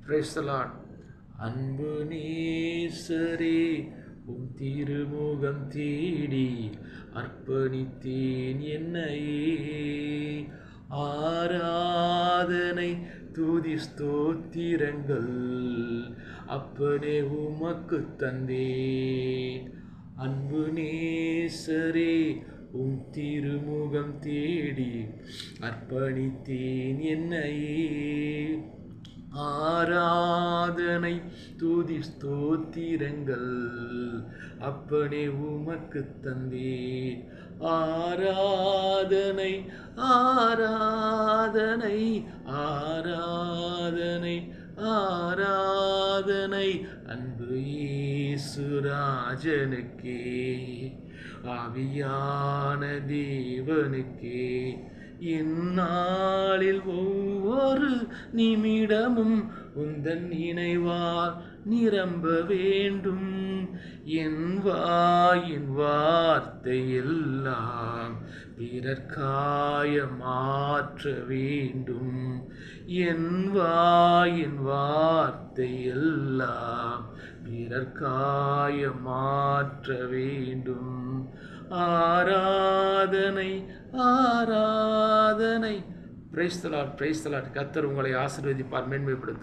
Praise the Lord. அன்பு நேசரே, உம் திருமுகம் தேடி அர்ப்பணித்தேன் என்னையே. ஆராதனை துதி ஸ்தோத்திரங்கள் அப்பனே உமக்கு தந்தேன். அன்பு நேசரே, உம் திருமுகம் தேடி அர்ப்பணித்தேன் என்னையே. ஆராதனை துதி ஸ்தோத்திரங்கள் அப்பனே உமக்கு தந்தேன். ஆராதனை ஆராதனை ஆராதனை ஆராதனை அன்பு இயேசுராஜனுக்கே, ஆவியான தேவனுக்கே. இந்நாளில் ஒவ்வொரு நிமிடமும் உந்தன் நினைவால் நிரம்ப வேண்டும். என் வாயின் வார்த்தை எல்லாம் பிறர்க்காய மாற்ற வேண்டும். என் வாயின் வார்த்தை எல்லாம் பிறர்க்காய மாற்ற வேண்டும். ஆராதனை ஆராதனை. Praise the Lord, praise the Lord. கர்த்தர் உங்களை ஆசீர்வதிப்பார், மேன்மைப்படுத்தும்.